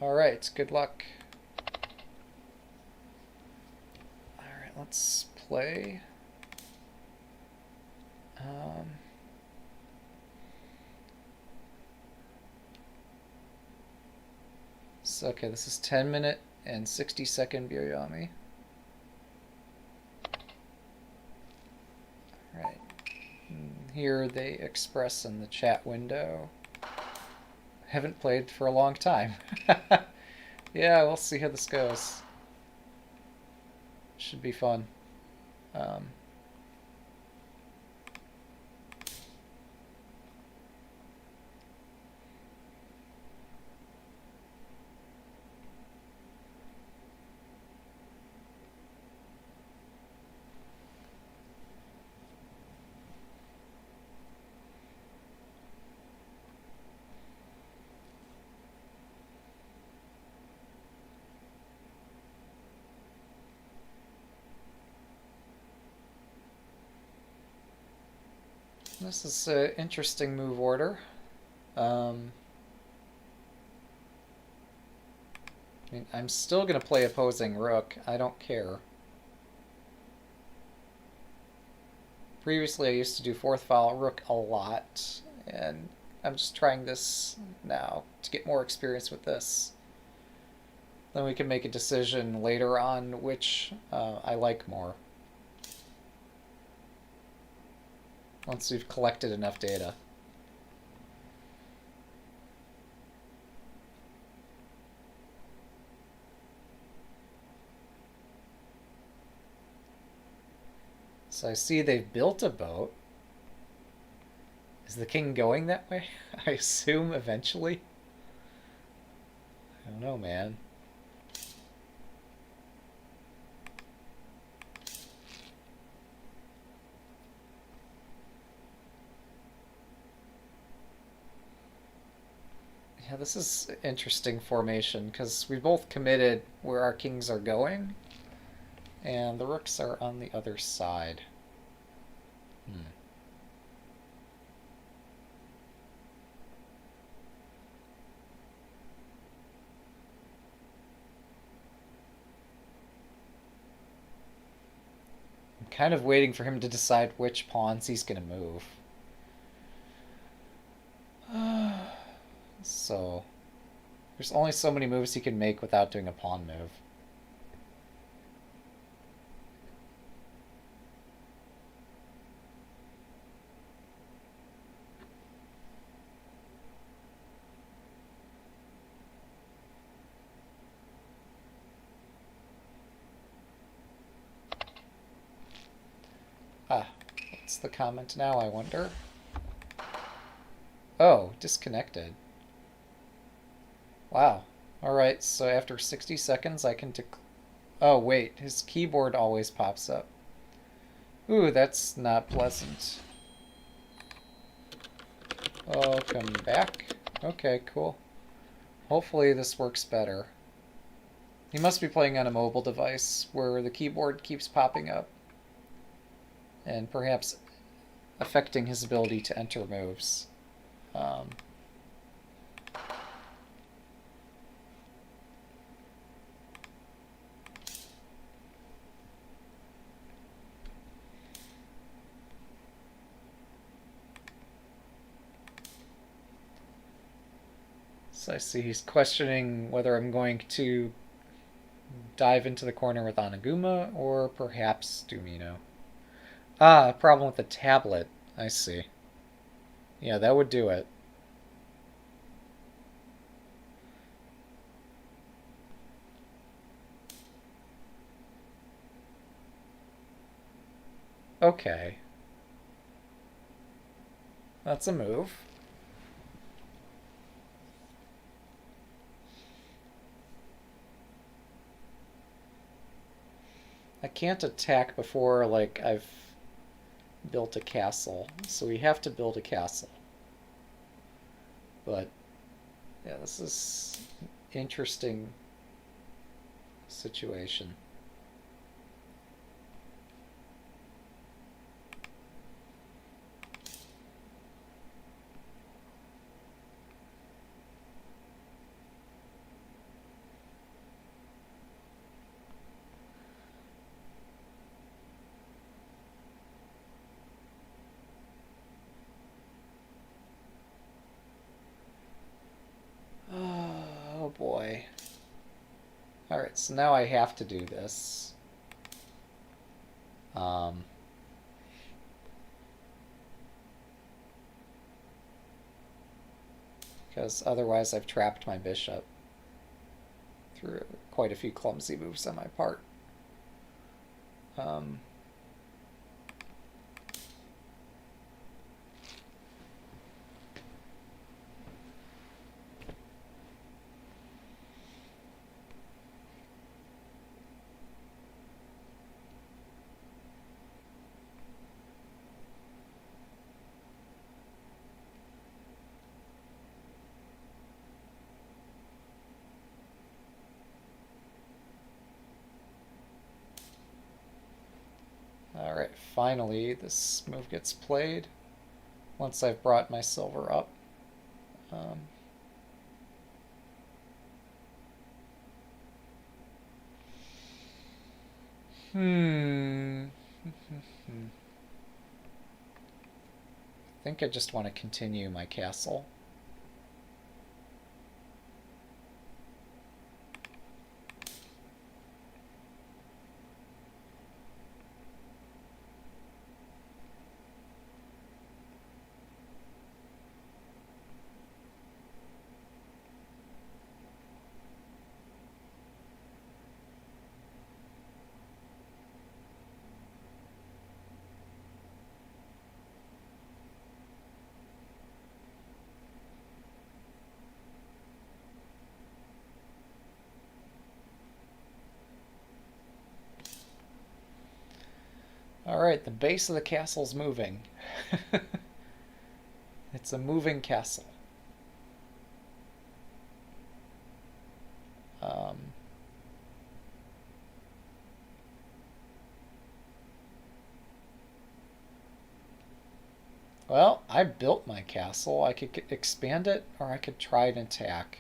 Alright, good luck. Alright, let's play. So, okay, this is 10-minute and 60-second dooomy. Alright. Here they express in the chat window. Haven't played for a long time. Yeah, we'll see how this goes. Should be fun. This is an interesting move order. I mean, I'm still going to play opposing rook. I don't care. Previously, I used to do fourth file rook a lot, and I'm just trying this now to get more experience with this. Then we can make a decision later on which I like more. Once we've collected enough data. So I see they've built a boat. Is the king going that way? I assume eventually. I don't know, man. Yeah, this is interesting formation because we both committed where our kings are going, and the rooks are on the other side. I'm kind of waiting for him to decide which pawns he's going to move. So, there's only so many moves he can make without doing a pawn move. What's the comment now, I wonder? Oh, disconnected. Wow. Alright, so after 60 seconds I can oh wait, his keyboard always pops up. Ooh, that's not pleasant. Oh, come back. Okay, cool. Hopefully this works better. He must be playing on a mobile device where the keyboard keeps popping up. And perhaps affecting his ability to enter moves. So I see he's questioning whether I'm going to dive into the corner with Oniguma or perhaps Dumino. Ah, problem with the tablet. I see. Yeah, that would do it. Okay. That's a move. I can't attack before, like, I've built a castle. So we have to build a castle. But, yeah, this is an interesting situation. boy. Alright, so now I have to do this. Because otherwise I've trapped my bishop through quite a few clumsy moves on my part. Alright, finally this move gets played once I've brought my silver up. I think I just want to continue my castle. Alright, the base of the castle's moving. It's a moving castle. Well, I built my castle. I could expand it, or I could try and attack.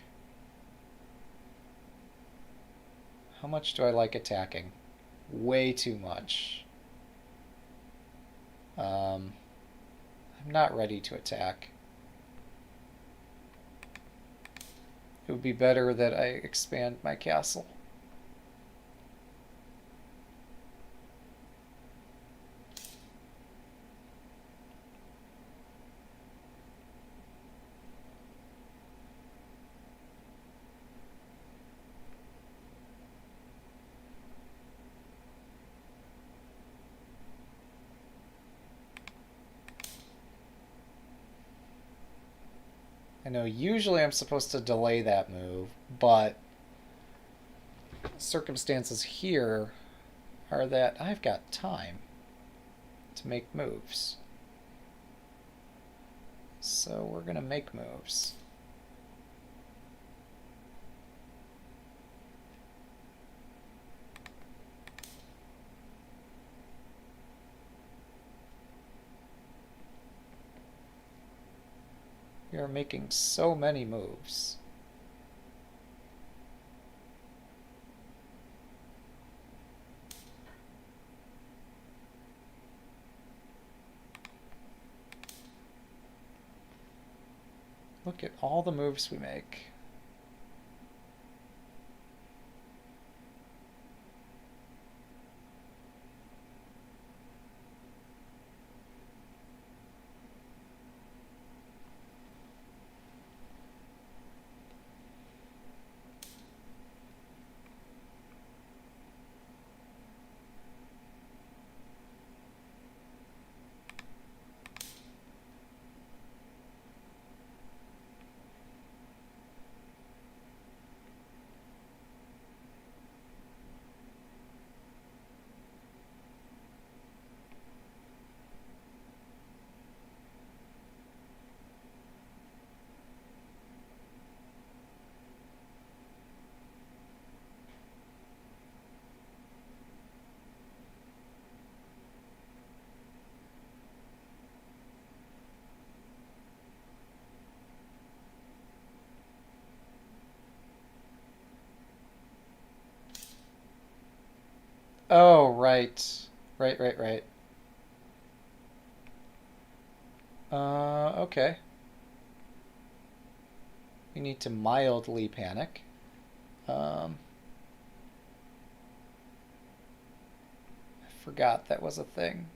How much do I like attacking? Way too much. I'm not ready to attack. It would be better that I expand my castle. I know usually I'm supposed to delay that move, but circumstances here are that I've got time to make moves. So we're going to make moves. We are making so many moves. Look at all the moves we make. Oh, right. Right. Okay. You need to mildly panic. I forgot that was a thing.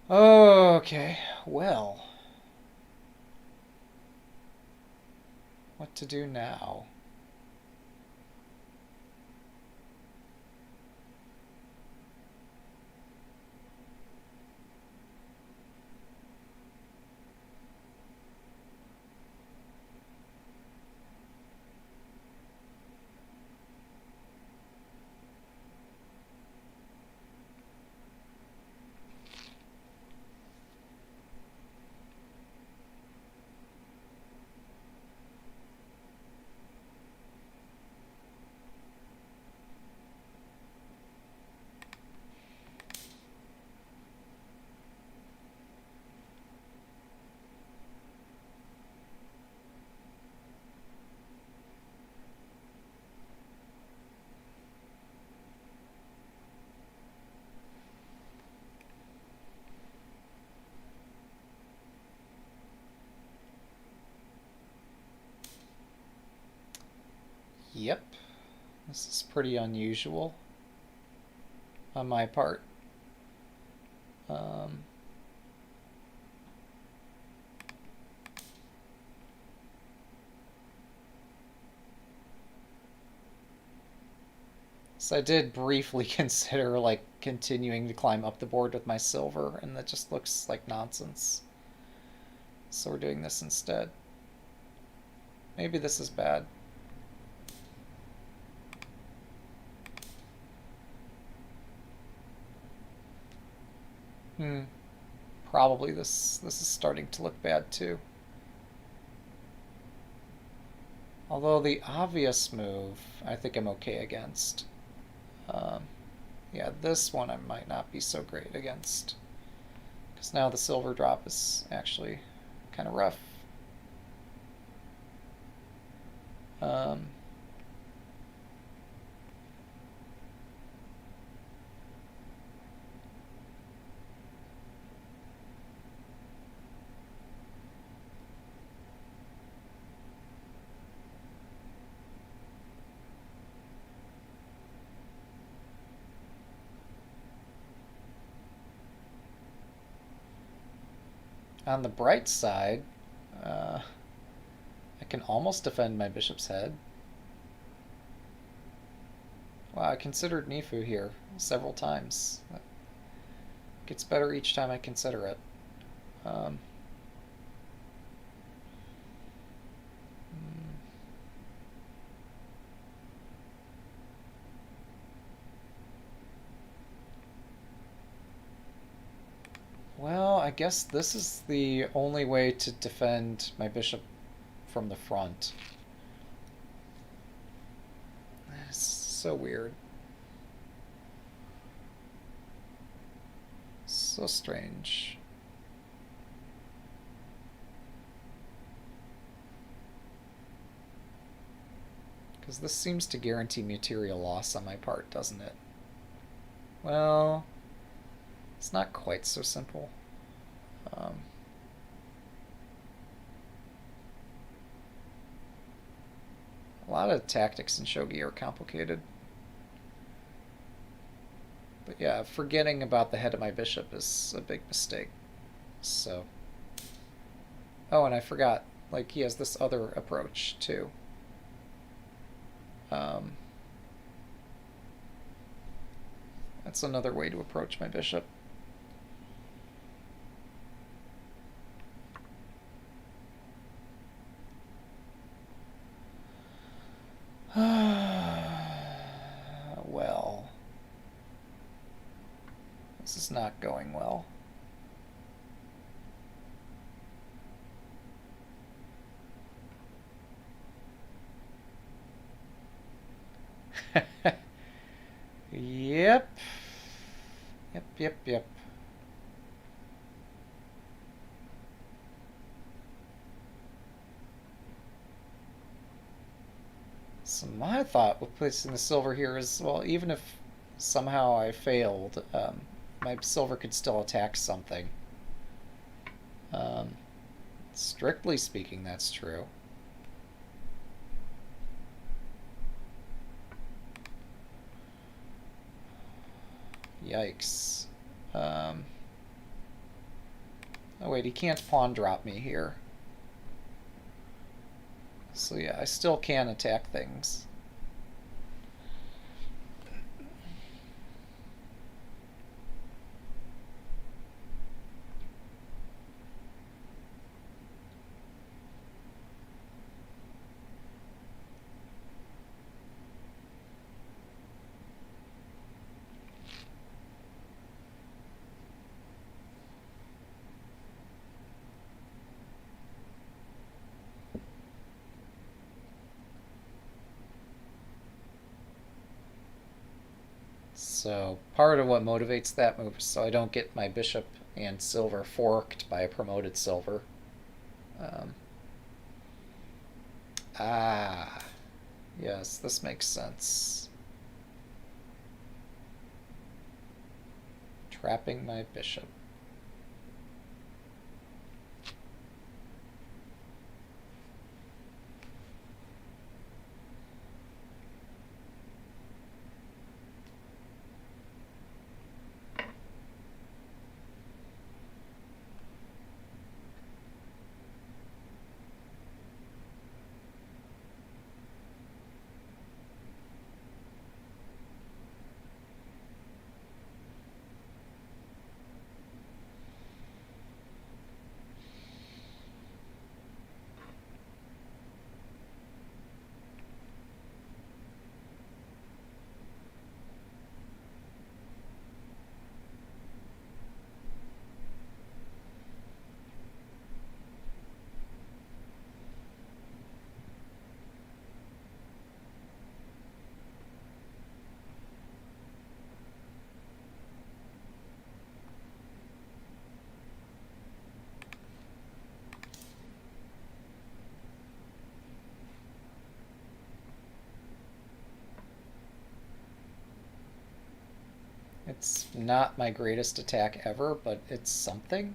Okay, well, what to do now? Yep, this is pretty unusual on my part. Um, so I did briefly consider like continuing to climb up the board with my silver, and that just looks like nonsense. So we're doing this instead. Maybe this is bad. Probably this is starting to look bad too. Although the obvious move, I think I'm okay against. Um, yeah, this one I might not be so great against. Because now the silver drop is actually kind of rough. Um, on the bright side, I can almost defend my bishop's head. Wow, I considered Nifu here several times. It gets better each time I consider it. Um, well, I guess this is the only way to defend my bishop from the front. It's so weird. So strange. Because this seems to guarantee material loss on my part, doesn't it? Well, it's not quite so simple. A lot of tactics in shogi are complicated. But yeah, forgetting about the head of my bishop is a big mistake. So. Oh, and I forgot. Like, he has this other approach, too. That's another way to approach my bishop. Well, this is not going well. Yep. Yep. So my thought with placing the silver here is, well, even if somehow I failed. My silver could still attack something. Strictly speaking, that's true. Yikes. Oh wait, he can't pawn drop me here. So yeah, I still can attack things. So part of what motivates that move is so I don't get my bishop and silver forked by a promoted silver. Um, yes, this makes sense. Trapping my bishop. It's not my greatest attack ever, but it's something.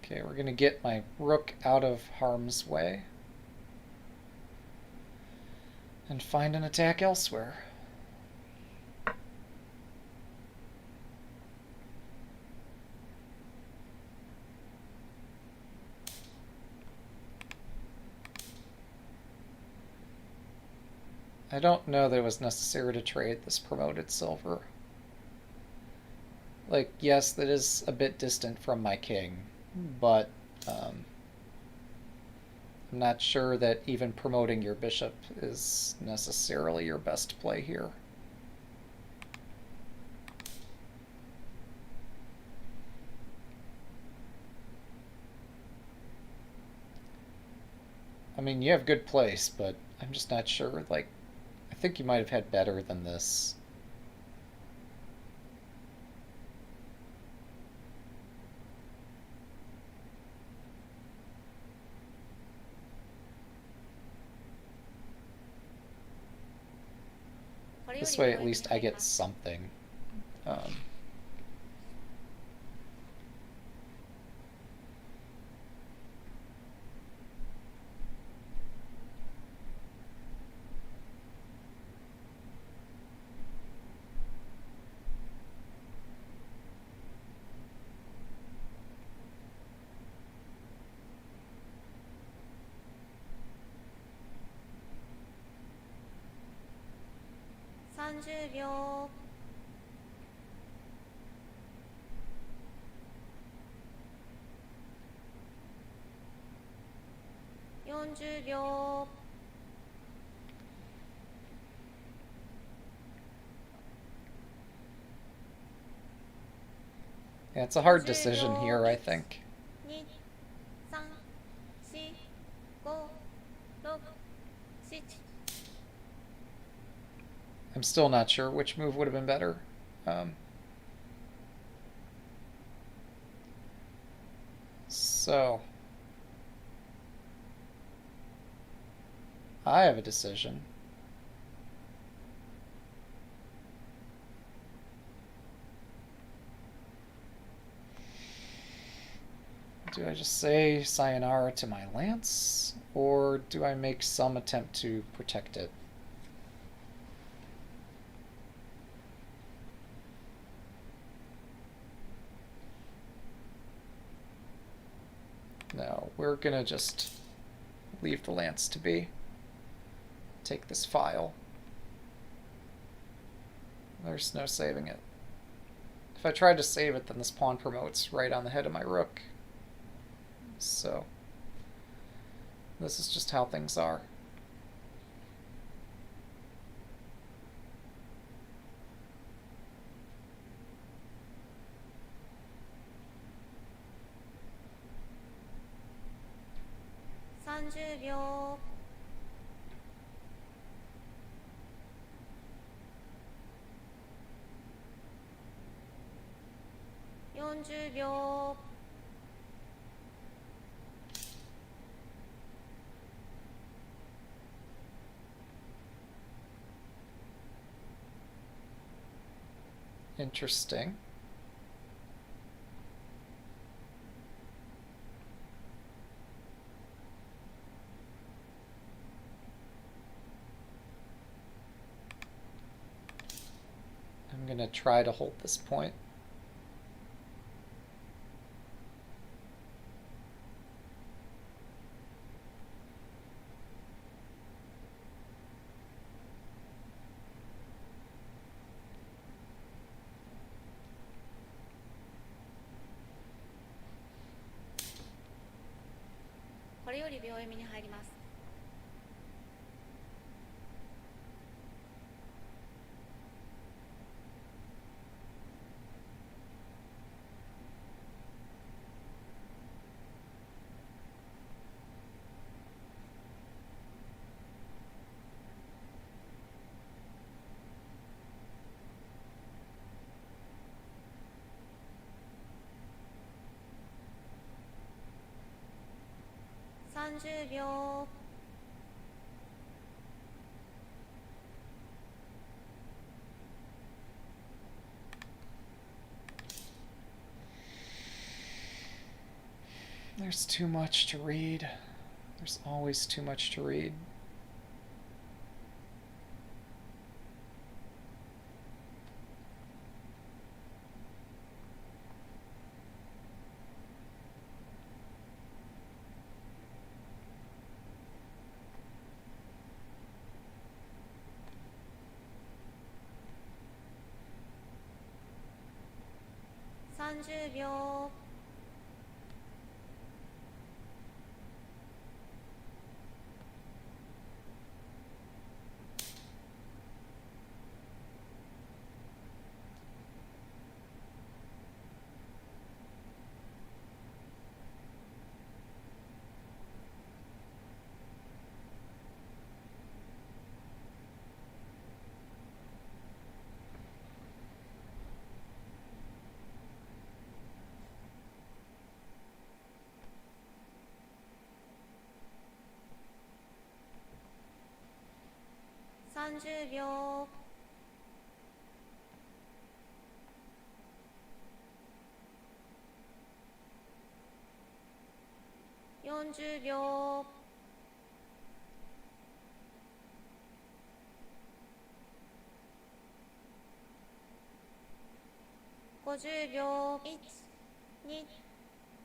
Okay, we're going to get my rook out of harm's way and find an attack elsewhere. I don't know that it was necessary to trade this promoted silver. Like, yes, that is a bit distant from my king, but I'm not sure that even promoting your bishop is necessarily your best play here. I mean, you have good place, but I'm just not sure. Like, I think you might have had better than this. This way, at least I get something. Um, $30秒 $40秒 yeah, it's a hard decision here, I think. 2、3、4、5、6 8。 I'm still not sure which move would have been better. So I have a decision. Do I just say sayonara to my lance, or do I make some attempt to protect it? No, we're gonna just leave the lance to be. Take this file. There's no saving it. If I try to save it, then this pawn promotes right on the head of my rook. So this is just how things are. $30秒。40秒。Interesting. I'm gonna try to hold this point.これより秒読みに入ります。30秒。There's too much to read. There's always too much to read. $30秒。30秒。40秒。50秒。1、2、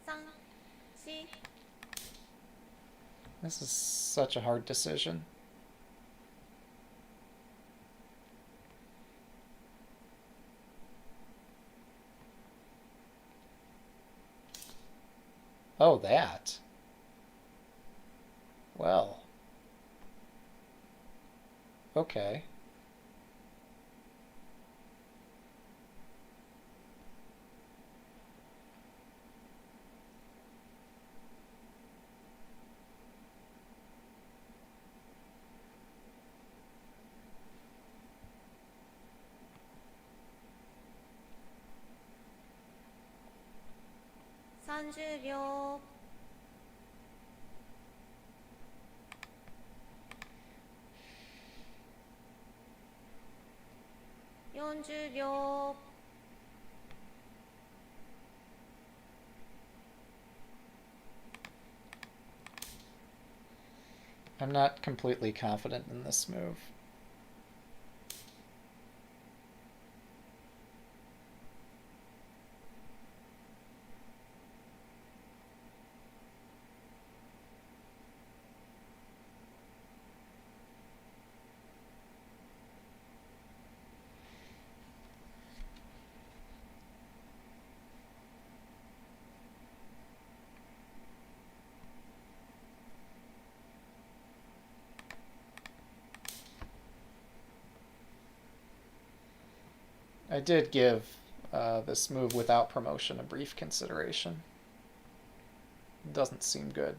3、4。This is such a hard decision. Oh, that. Well. Okay. 30秒 40秒 I'm not completely confident in this move. I did give this move without promotion a brief consideration. It doesn't seem good.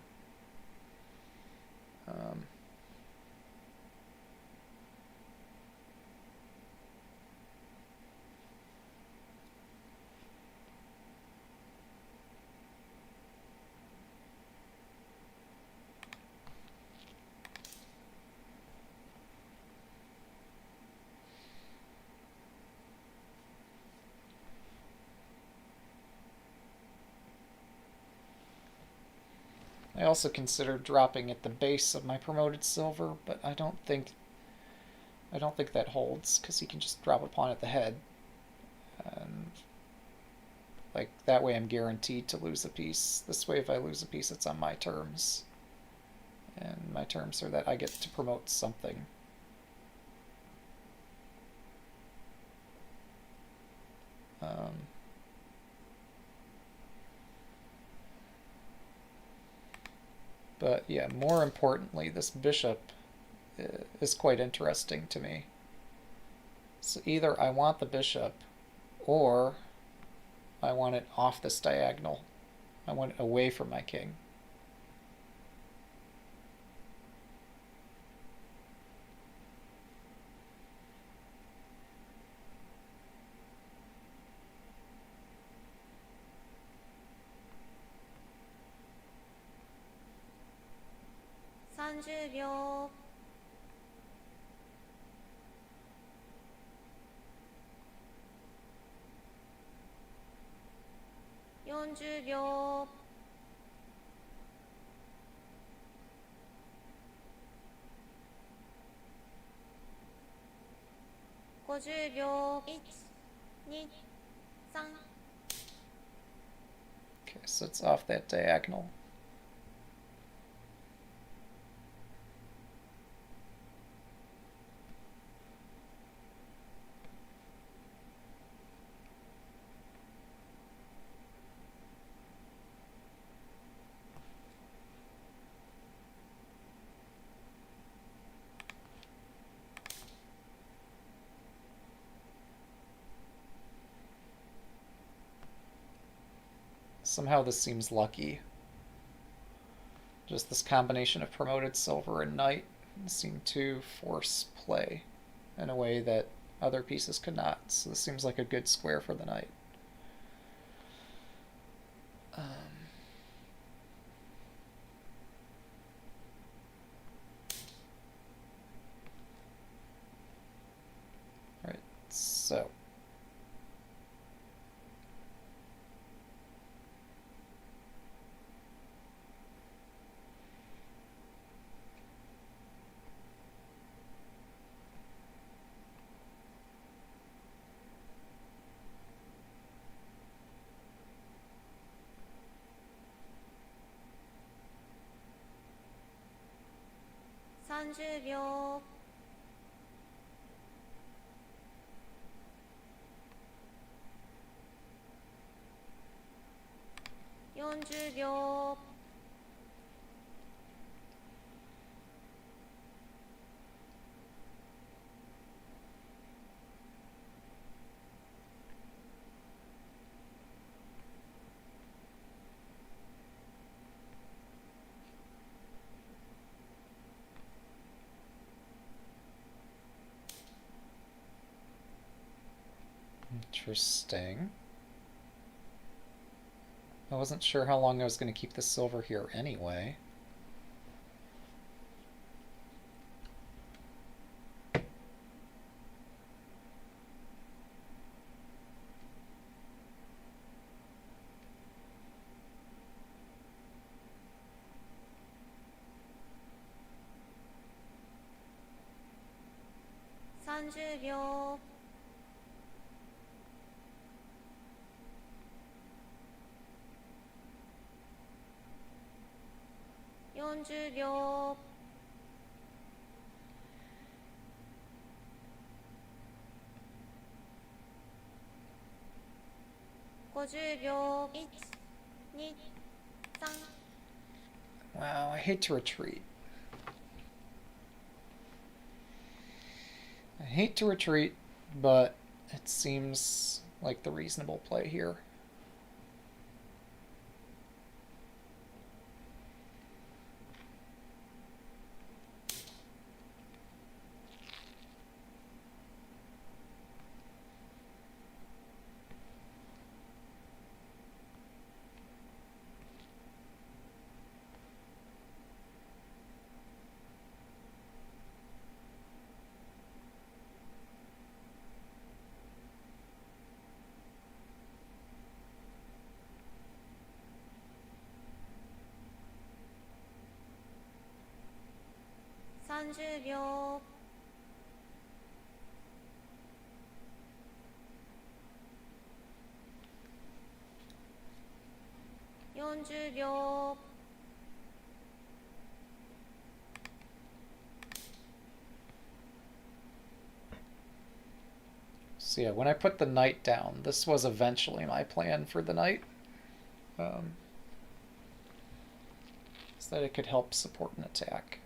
I also considered dropping at the base of my promoted silver, but I don't think that holds because he can just drop a pawn at the head, and like that way I'm guaranteed to lose a piece. This way, if I lose a piece, it's on my terms, and my terms are that I get to promote something. But yeah, more importantly, this bishop is quite interesting to me. So either I want the bishop, or I want it off this diagonal. I want it away from my king. Thirty秒 40秒 50秒 1、2、3 Okay, so it's off that diagonal. Somehow this seems lucky. Just this combination of promoted silver and knight seem to force play in a way that other pieces could not. So this seems like a good square for the knight. Right, so30秒 40秒 interesting. I wasn't sure how long I was going to keep the silver here anyway. $30. 40秒。50秒。1、2、3。 Wow, I hate to retreat. I hate to retreat, but it seems like the reasonable play here.30秒。40秒。So yeah, when I put the knight down, this was eventually my plan for the knight. So that it could help support an attack.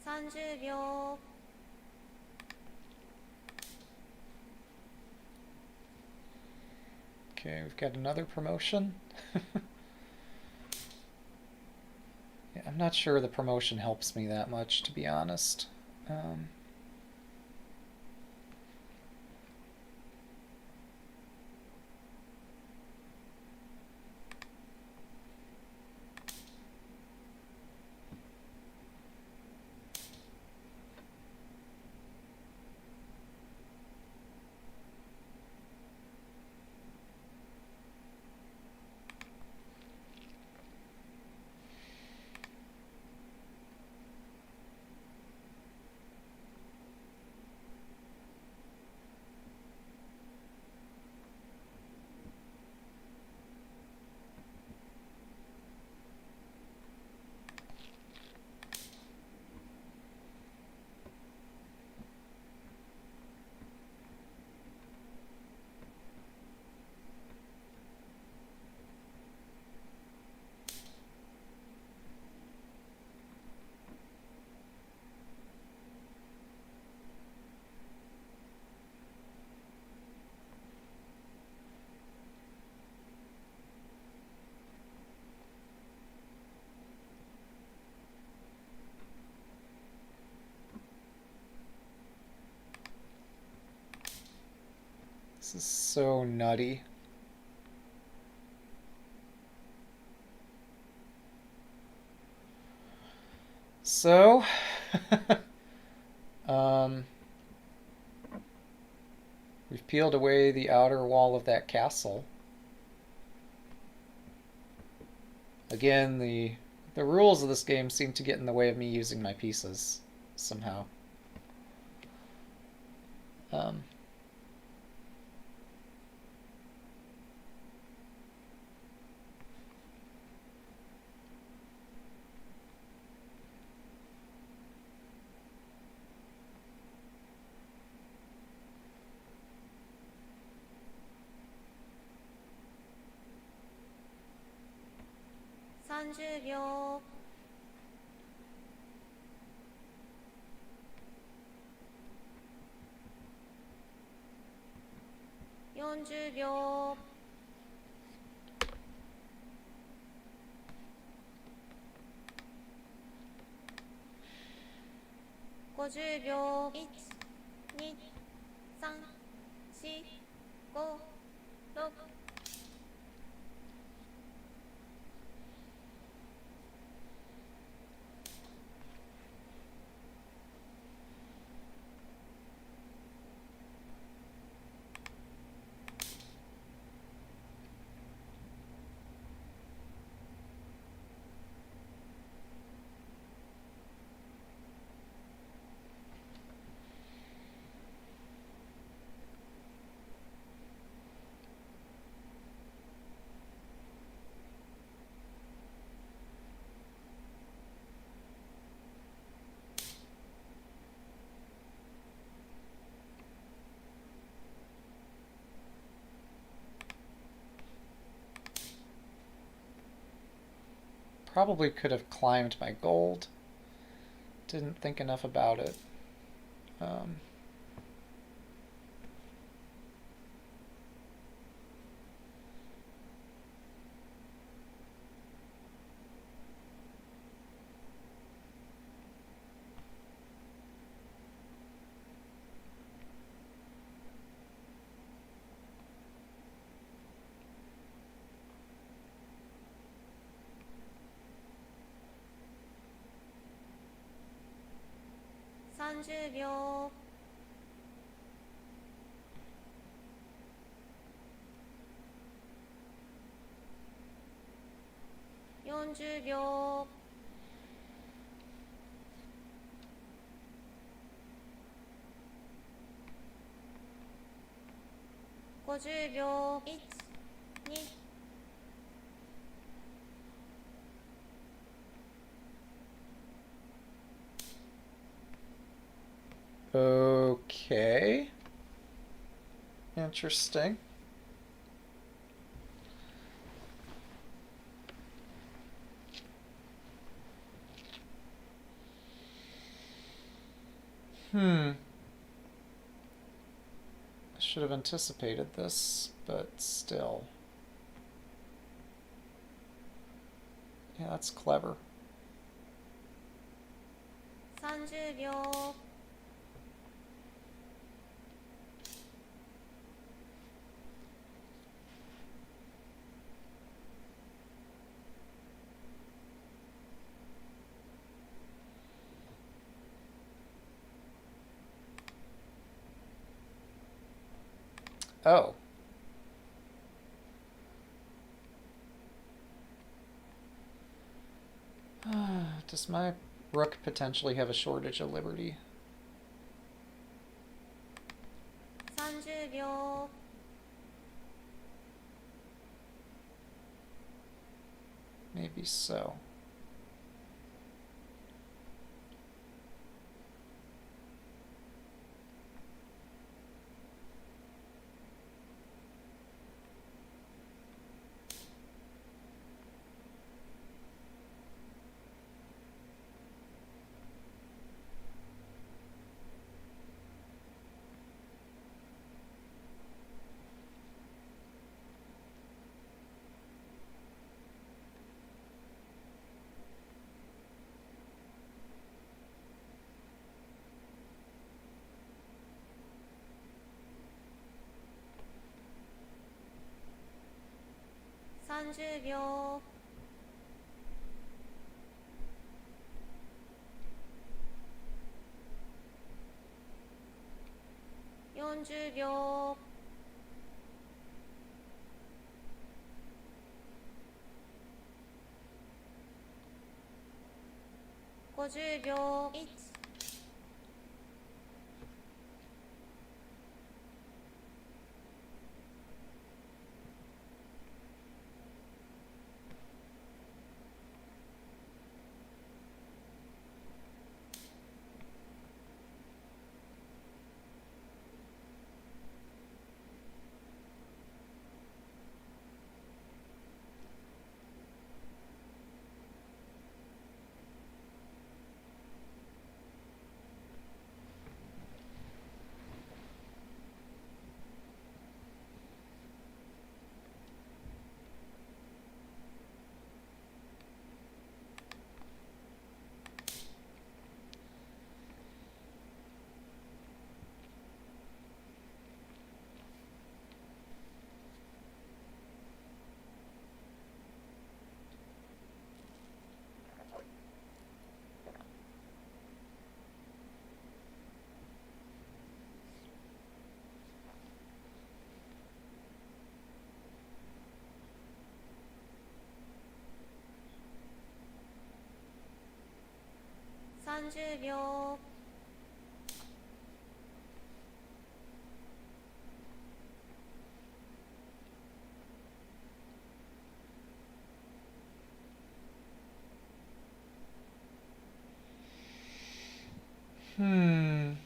$30秒。Okay, we've got another promotion. Yeah, I'm not sure the promotion helps me that much, to be honest. This is so nutty. So, we've peeled away the outer wall of that castle. Again, the rules of this game seem to get in the way of me using my pieces somehow. Um, $30 秒 $40 秒 $50 秒 1、2、3、4、5、6、Probably could have climbed my gold. Didn't think enough about it. $30 秒 $40 秒 $50 秒 1、2、Okay. Interesting. I should have anticipated this, but still. Yeah, that's clever. $30 秒 Oh. Does my rook potentially have a shortage of liberty? $30 秒 Maybe so. 30秒40秒50秒130秒Hmm.30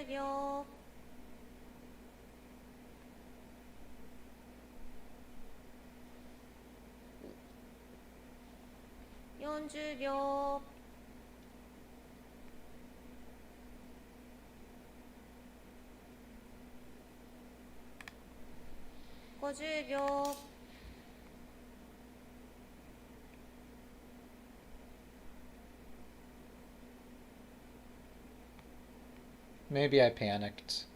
秒40秒50秒Maybe I panicked.30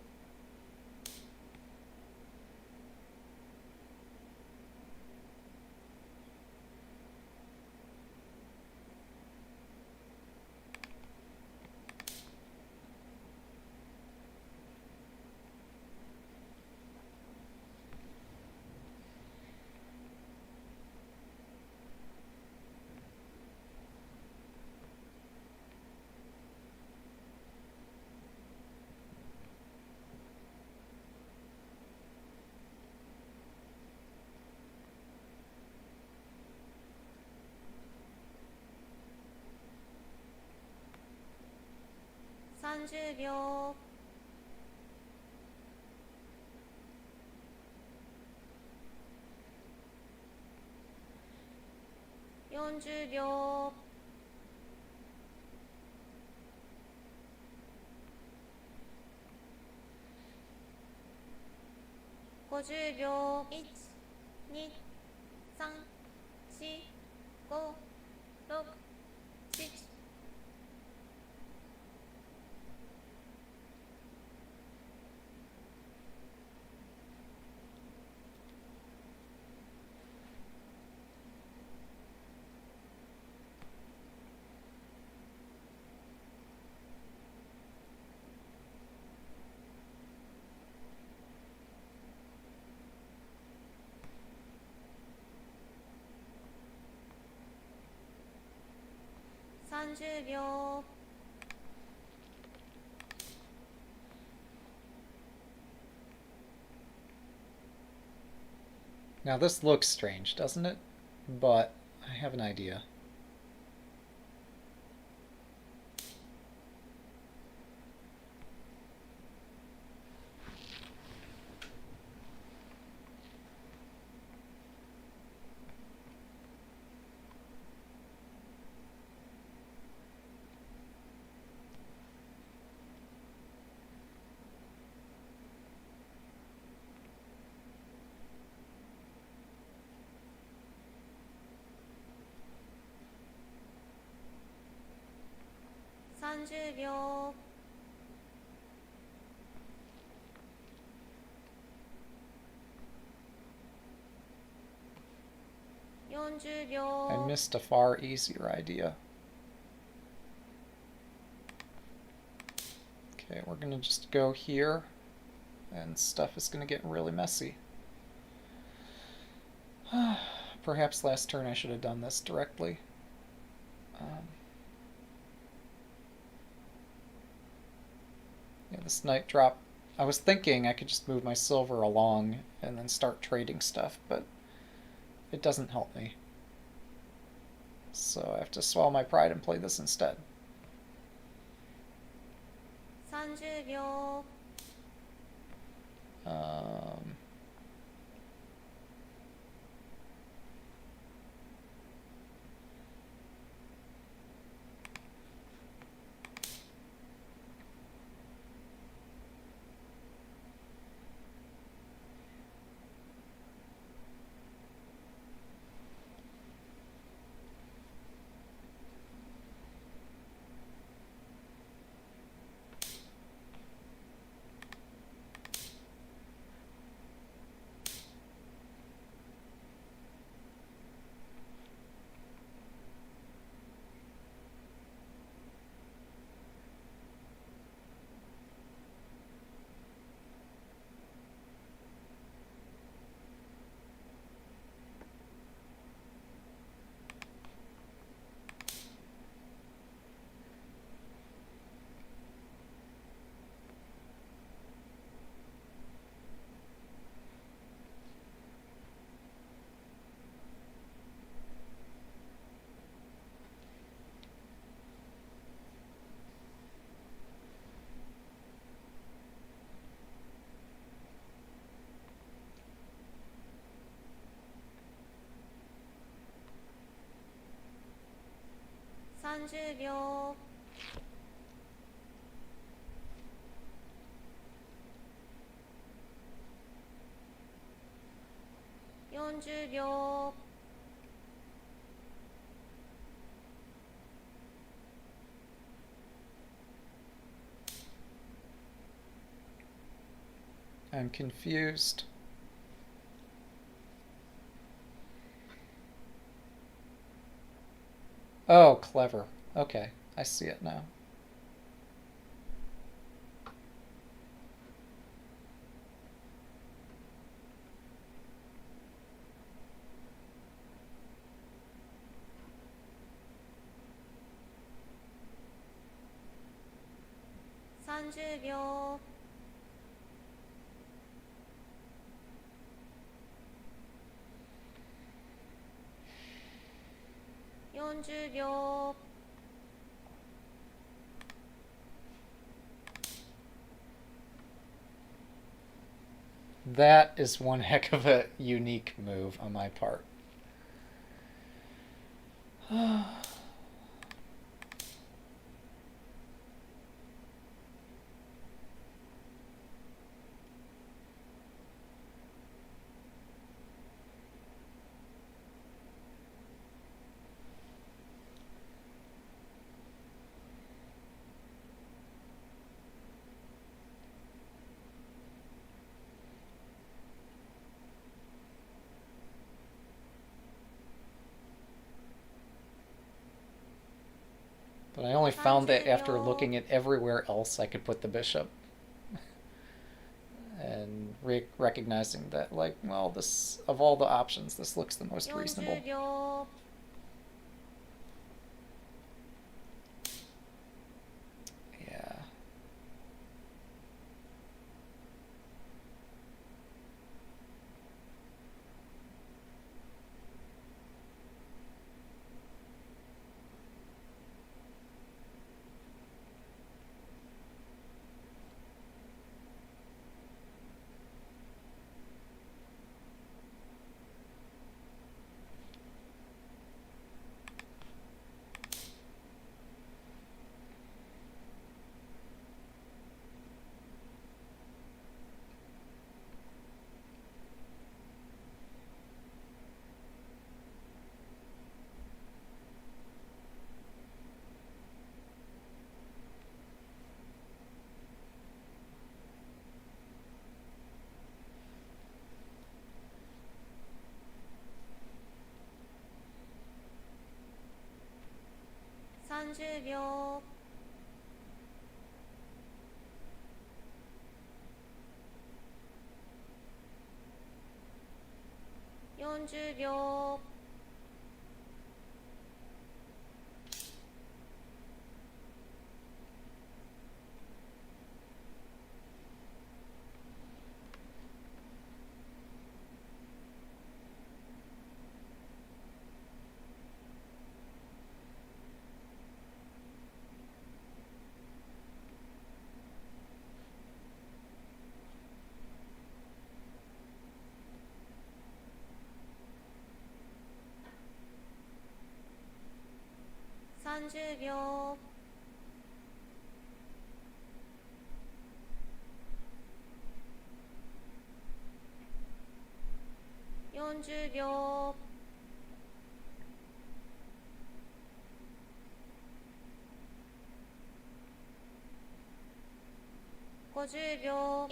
秒40秒50秒1、2、3、4、5、6、7、30秒Now this looks strange, doesn't it? But I have an idea. 30秒 40 I 秒 missed a far easier idea. Okay, we're gonna just go here, and stuff is gonna get really messy. Perhaps last turn I should have done this directly. Yeah, this knight drop. I was thinking I could just move my silver along and then start trading stuff, but it doesn't help me. So I have to swallow my pride and play this instead. 30秒 Um,30秒 40秒 I'm confused. Oh, clever. Okay, I see it now. $30 秒 $40 秒 That is one heck of a unique move on my part. But I only found that after looking at everywhere else I could put the bishop. And recognizing that, like, well, this, of all the options, this looks the most reasonable. 40秒 Yeah. 30秒、40秒、30秒、40秒、50秒、1、2、30秒、40秒、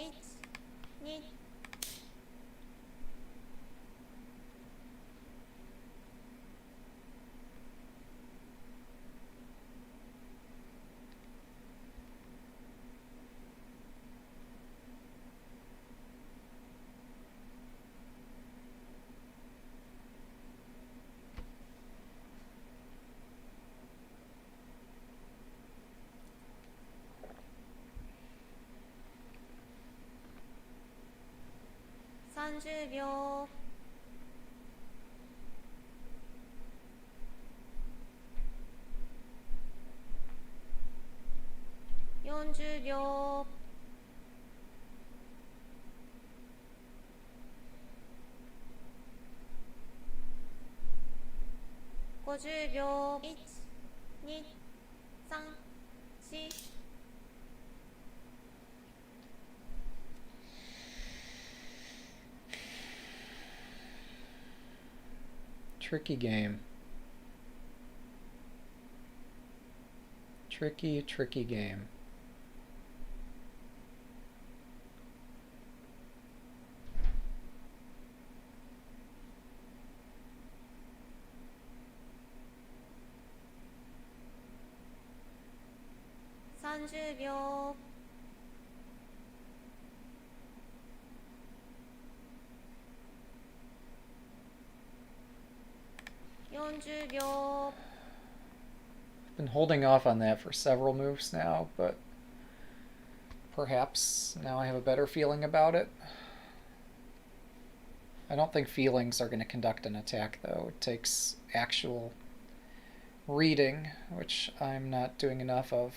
50秒、1、2、3、4、Tricky game. Tricky game.30秒、40秒、Been holding off on that for several moves now, but perhaps now I have a better feeling about it. I don't think feelings are going to conduct an attack, though. It takes actual reading, which I'm not doing enough of.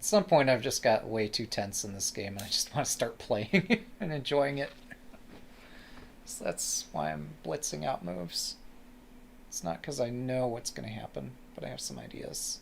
At some point, I've just got way too tense in this game, and I just want to start playing and enjoying it. So that's why I'm blitzing out moves. It's not because I know what's going to happen, but I have some ideas.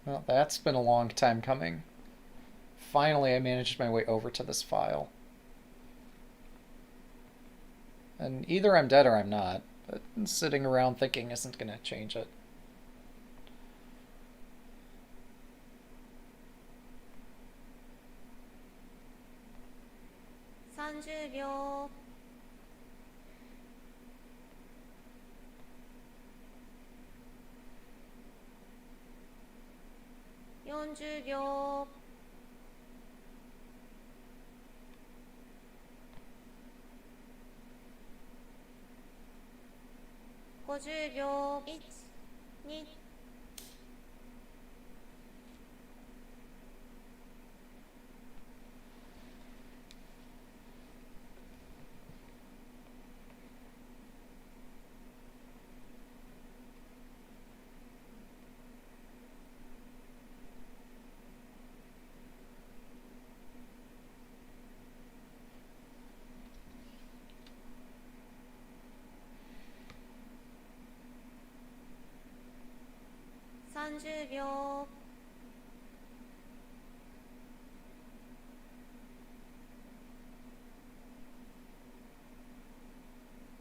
Well, that's been a long time coming. Finally, I managed my way over to this file. And either I'm dead or I'm not, but sitting around thinking isn't going to change it. $30秒 40秒 50秒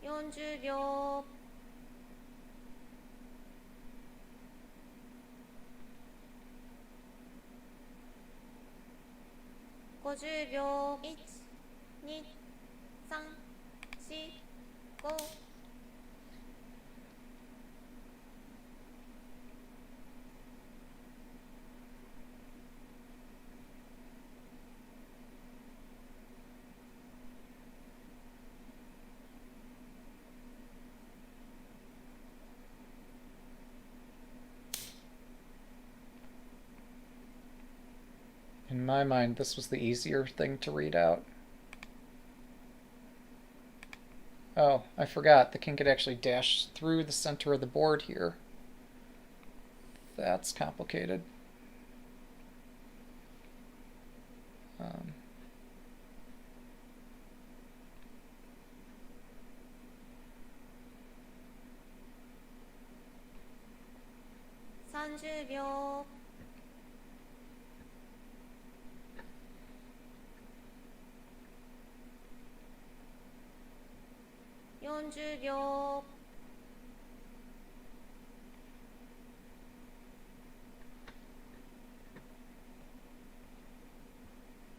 1、2 30秒 40秒 50秒 1、2、3、4、5 In my mind, this was the easier thing to read out. Oh, I forgot. The king could actually dash through the center of the board here. That's complicated. Um, 30秒 40秒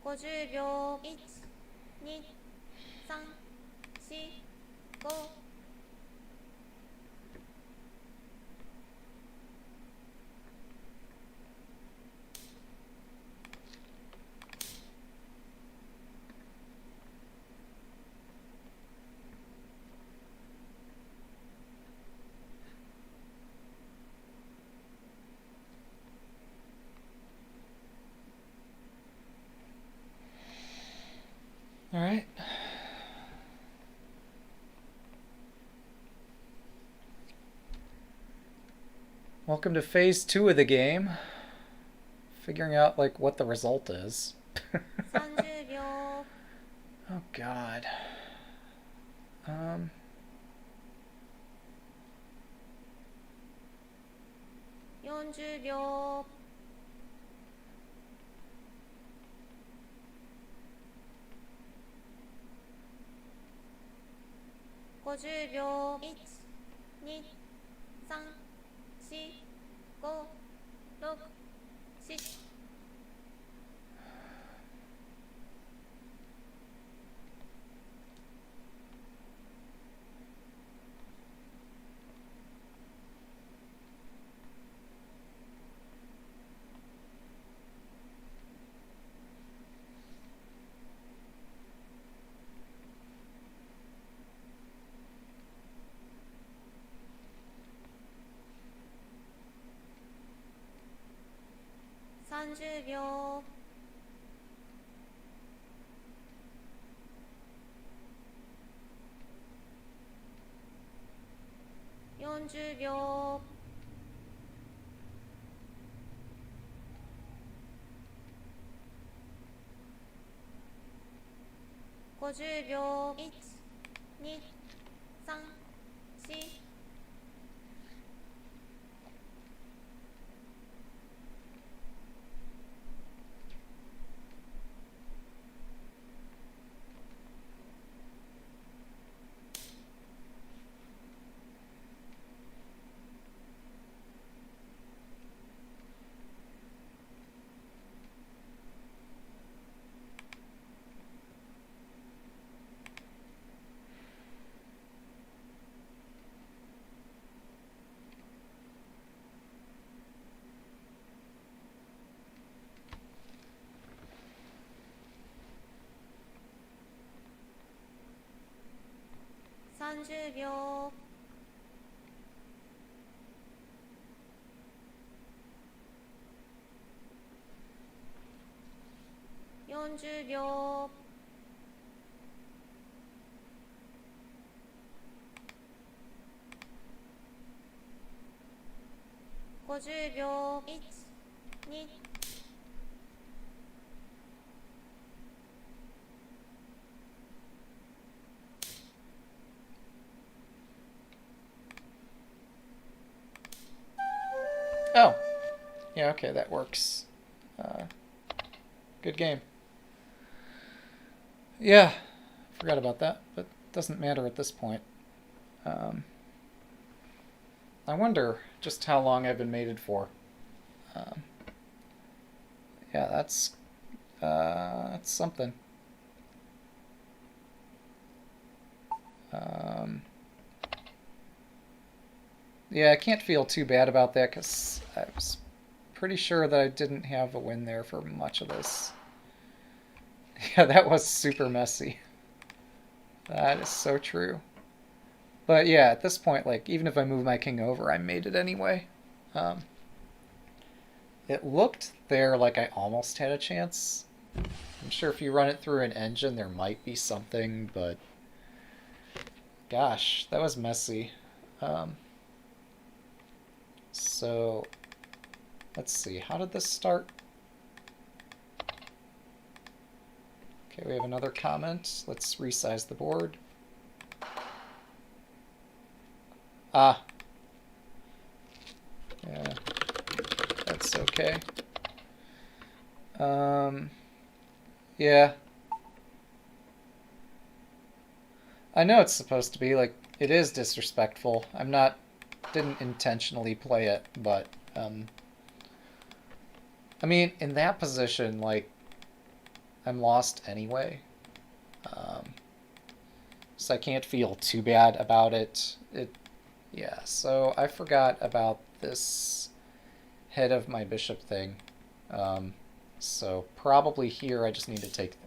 50秒 1、2、3、4、5 all right. Welcome to phase 2 of the game. Figuring out like what the result is. 30秒 Oh God. 40秒 50秒 1、2、3、4、5、6、7 30秒 40秒 50秒 1、2、3、4 40秒 40秒 50秒 1、2 Oh. Yeah, okay, that works. Good game. Yeah, forgot about that, but doesn't matter at this point. I wonder just how long I've been mated for. Yeah, that's something. Yeah, I can't feel too bad about that because I was pretty sure that I didn't have a win there for much of this. Yeah, that was super messy. That is so true. But yeah, at this point, like, even if I move my king over, I made it anyway. It looked there like I almost had a chance. I'm sure if you run it through an engine, there might be something, but gosh, that was messy. So let's see, how did this start? Okay, we have another comment. Let's resize the board. Ah. Yeah, that's okay. Yeah. I know it's supposed to be, like, it is disrespectful. Didn't intentionally play it, but, I mean, in that position, like, I'm lost anyway. So I can't feel too bad about it. Yeah, so I forgot about this head of my bishop thing. So probably here I just need to take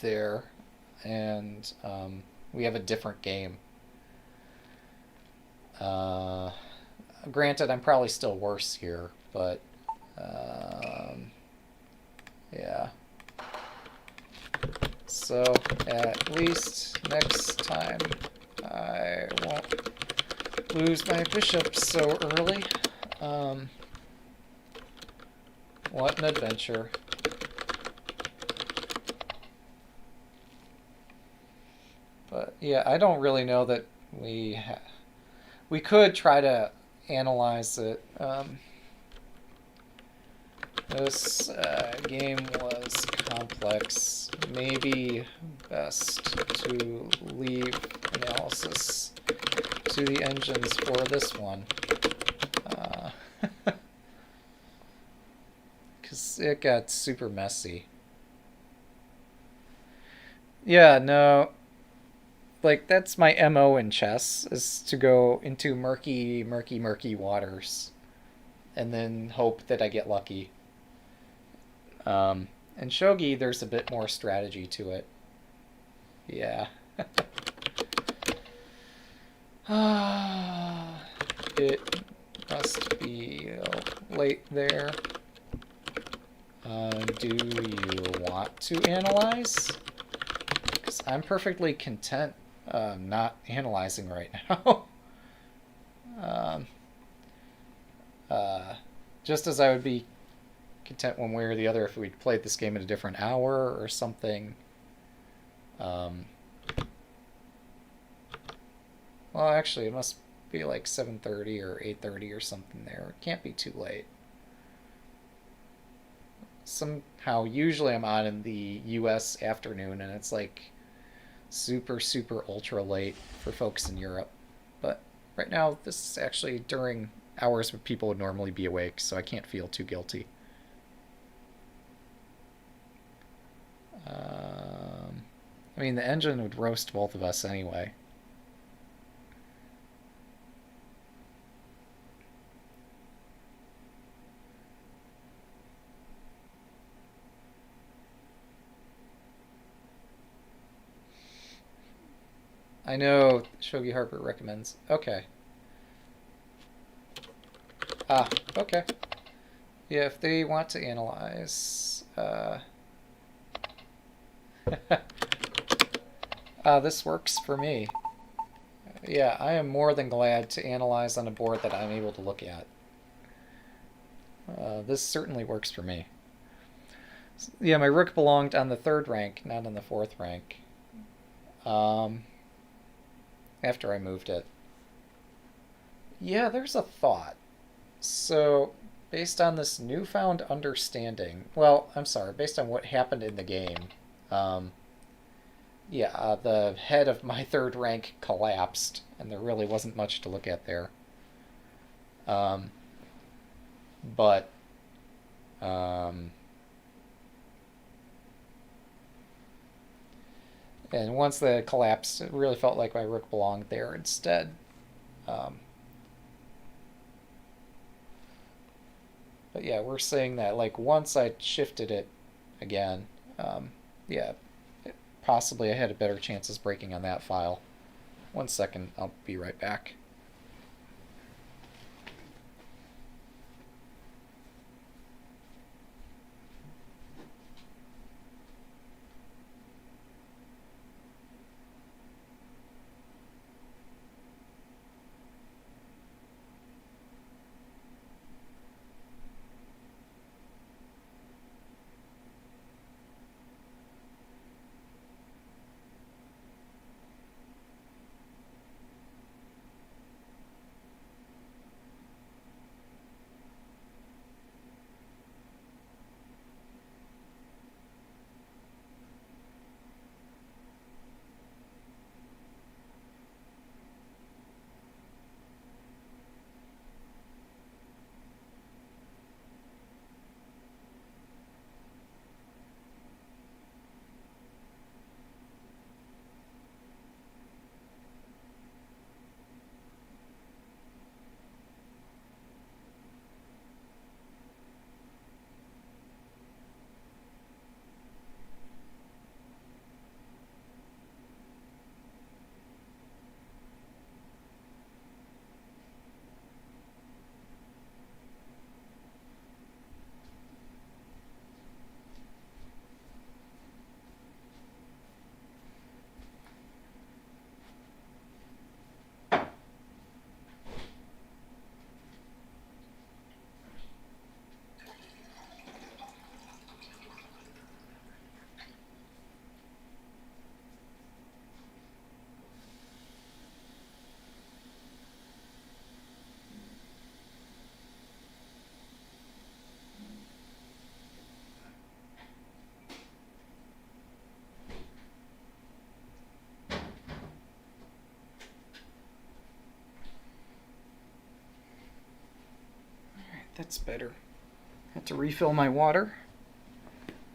there, and we have a different game. Granted, I'm probably still worse here, but yeah. So at least next time I won't lose my bishop so early. What an adventure. But yeah, I don't really know that we could try to analyze it. This game was complex. Maybe best to leave analysis to the engines for this one. Because it got super messy. Yeah, no. Like, that's my MO in chess, is to go into murky, murky, murky waters. And then hope that I get lucky. In shogi, there's a bit more strategy to it. Yeah. It must be late there. Do you want to analyze? Because I'm perfectly content not analyzing right now. Just as I would be content one way or the other if we'd played this game at a different hour or something. Well, actually, it must be like 7:30 or 8:30 or something there. It can't be too late. Somehow, usually I'm on in the US afternoon, and it's like super, super ultra late for folks in Europe. But right now, this is actually during hours where people would normally be awake, so I can't feel too guilty. I mean, the engine would roast both of us anyway. I know Shogi Harper recommends. Okay. Ah, okay. Yeah, if they want to analyze... this works for me. Yeah, I am more than glad to analyze on a board that I'm able to look at. This certainly works for me. Yeah, my rook belonged on the 3rd rank, not on the 4th rank. After I moved it. Yeah, there's a thought. So, based on this newfound understanding, well, I'm sorry, based on what happened in the game, the head of my 3rd rank collapsed, and there really wasn't much to look at there. But and once that collapsed, it really felt like my rook belonged there instead. But yeah, we're saying that like once I shifted it again, yeah, possibly I had a better chance of breaking on that file. 1 second, I'll be right back. That's better. Have to refill my water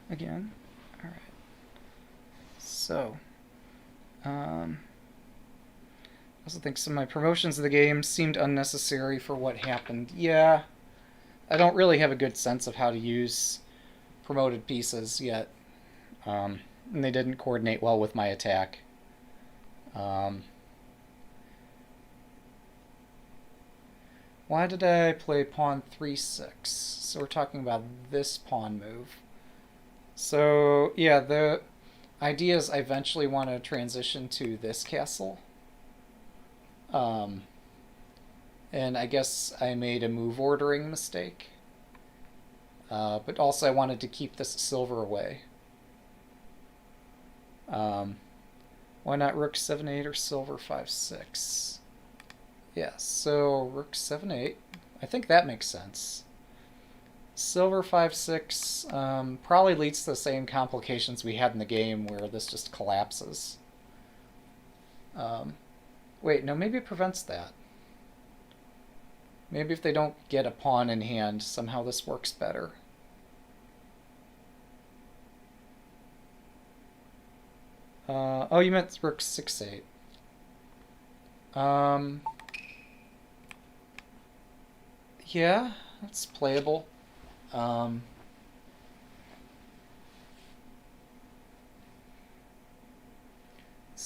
again. All right. So, I also think some of my promotions of the game seemed unnecessary for what happened. Yeah, I don't really have a good sense of how to use promoted pieces yet, and they didn't coordinate well with my attack. Why did I play pawn 3-6? So we're talking about this pawn move. So yeah, the idea is I eventually want to transition to this castle. And I guess I made a move ordering mistake. But also I wanted to keep this silver away. Why not rook 7-8 or silver 5-6? Yeah, so rook 7-8. I think that makes sense. Silver 5-6 probably leads to the same complications we had in the game where this just collapses. Wait, no, maybe it prevents that. Maybe if they don't get a pawn in hand, somehow this works better. Oh, you meant rook 6-8. Yeah, that's playable.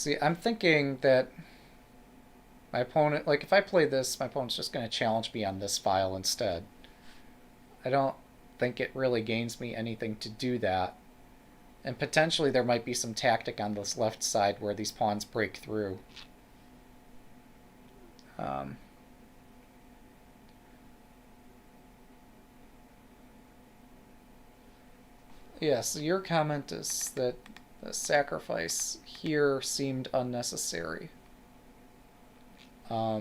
See, I'm thinking that my opponent, like if I play this, my opponent's just going to challenge me on this file instead. I don't think it really gains me anything to do that. And potentially there might be some tactic on this left side where these pawns break through. Yeah, so your comment is that the sacrifice here seemed unnecessary. I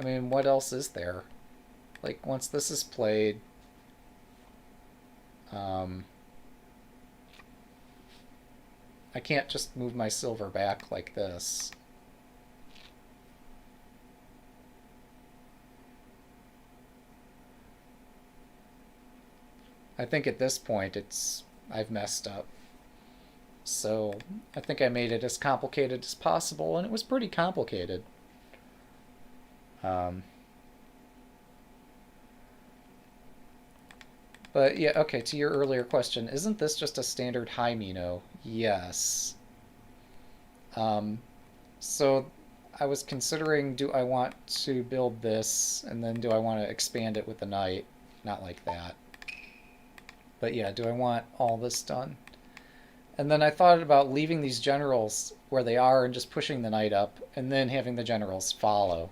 mean, what else is there? Like, once this is played, I can't just move my silver back like this. I think at this point I've messed up. So I think I made it as complicated as possible, and it was pretty complicated. But yeah, okay, to your earlier question, isn't this just a standard high Mino? Yes. So I was considering, do I want to build this, and then do I want to expand it with the knight? Not like that. But yeah, do I want all this done? And then I thought about leaving these generals where they are and just pushing the knight up, and then having the generals follow.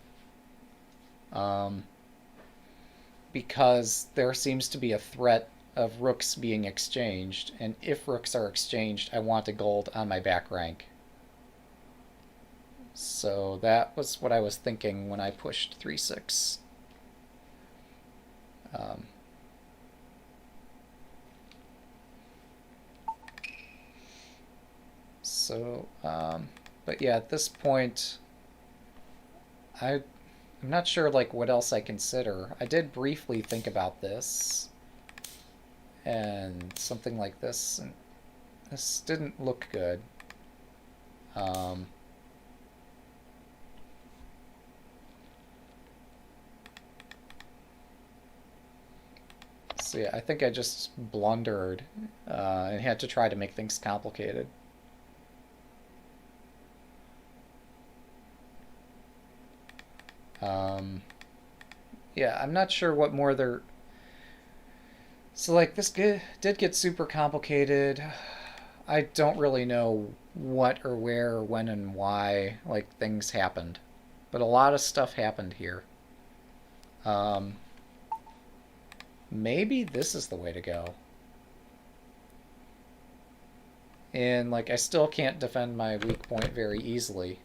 Because there seems to be a threat of rooks being exchanged, and if rooks are exchanged, I want a gold on my back rank. So that was what I was thinking when I pushed 3-6. But yeah, at this point, I'm not sure like what else I consider. I did briefly think about this and something like this, and this didn't look good. So yeah, I think I just blundered and had to try to make things complicated. Yeah, I'm not sure what more they're... So like this did get super complicated. I don't really know what or where or when and why like things happened. But a lot of stuff happened here. Maybe this is the way to go. And like I still can't defend my weak point very easily.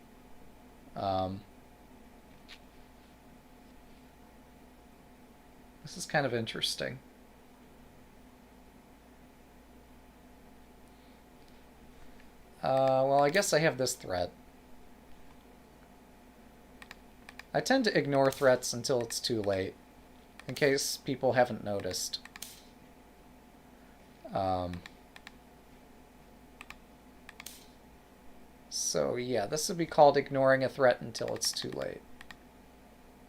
This is kind of interesting. Well, I guess I have this threat. I tend to ignore threats until it's too late, in case people haven't noticed. So yeah, this would be called ignoring a threat until it's too late.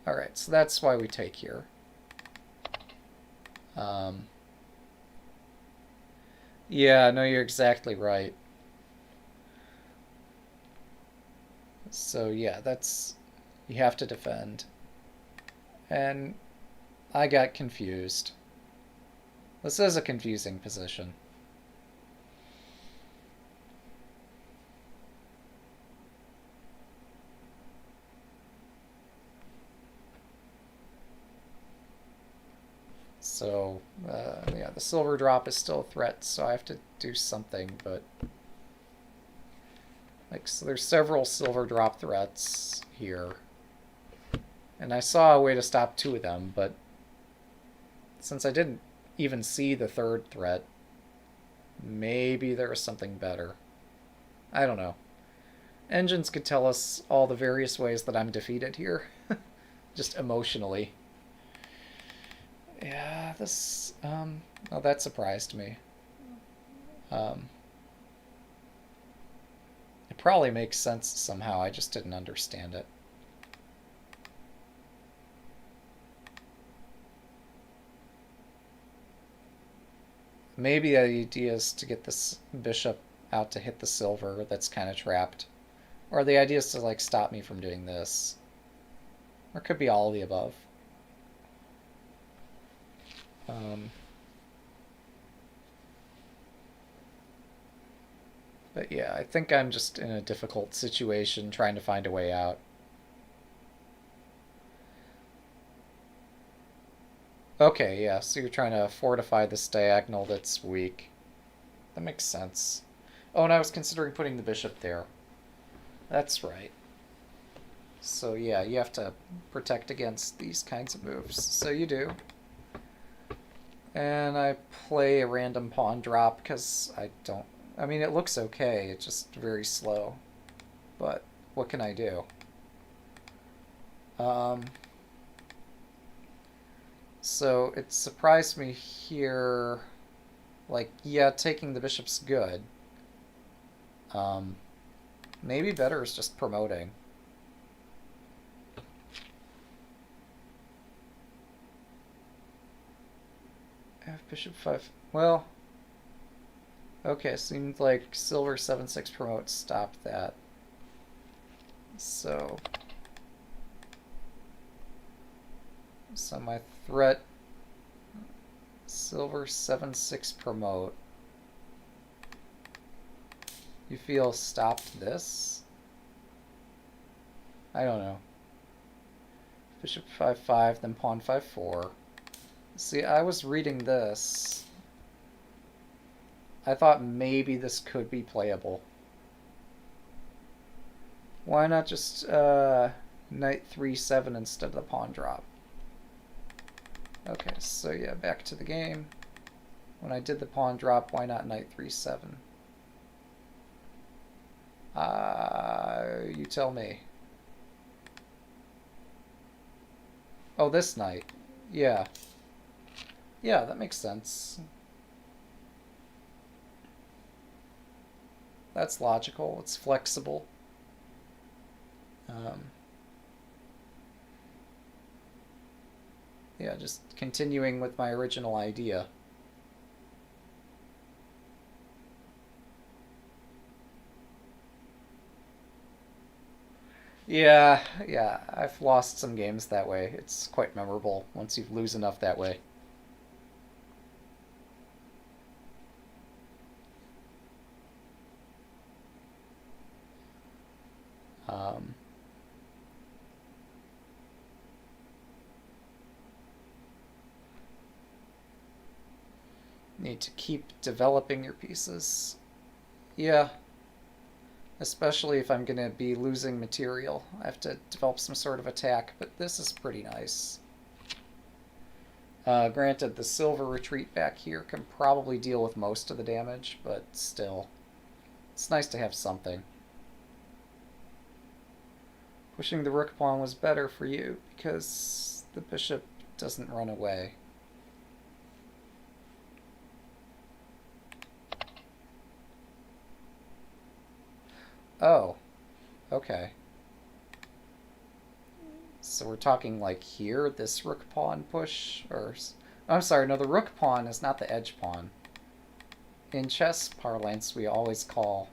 Alright, so that's why we take here. Yeah, no, you're exactly right. So yeah, that's... you have to defend. And I got confused. This is a confusing position. So, yeah, the silver drop is still a threat, so I have to do something, but... like, so there's several silver drop threats here. And I saw a way to stop 2 of them, but since I didn't even see the 3rd threat, maybe there was something better. I don't know. Engines could tell us all the various ways that I'm defeated here. Just emotionally. Yeah, this... oh, that surprised me. It probably makes sense somehow, I just didn't understand it. Maybe the idea is to get this bishop out to hit the silver that's kind of trapped. Or the idea is to like stop me from doing this. Or it could be all of the above. But yeah, I think I'm just in a difficult situation trying to find a way out. Okay, yeah, so you're trying to fortify this diagonal that's weak. That makes sense. Oh, and I was considering putting the bishop there. That's right. So yeah, you have to protect against these kinds of moves. So you do. And I play a random pawn drop because I don't... I mean, it looks okay. It's just very slow. But what can I do? So it surprised me here. Like, yeah, taking the bishop's good. Maybe better is just promoting. F bishop 5. Well, okay, seemed like silver 7-6 promote stopped that. So my threat, silver 7-6 promote. You feel stopped this? I don't know. Bishop 5-5, then pawn 5-4. See, I was reading this. I thought maybe this could be playable. Why not just knight 3-7 instead of the pawn drop? Okay, so yeah, back to the game. When I did the pawn drop, why not knight 3-7? You tell me. Oh, this knight. Yeah. Yeah, that makes sense. That's logical. It's flexible. Yeah, just continuing with my original idea. Yeah, I've lost some games that way. It's quite memorable once you lose enough that way. Need to keep developing your pieces. Yeah, especially if I'm going to be losing material. I have to develop some sort of attack, but this is pretty nice. Granted, the silver retreat back here can probably deal with most of the damage, but still, it's nice to have something. Pushing the rook pawn was better for you because the bishop doesn't run away. Oh, okay. So we're talking like here, this rook pawn push, or... I'm sorry, no, the rook pawn is not the edge pawn. In chess parlance, we always call,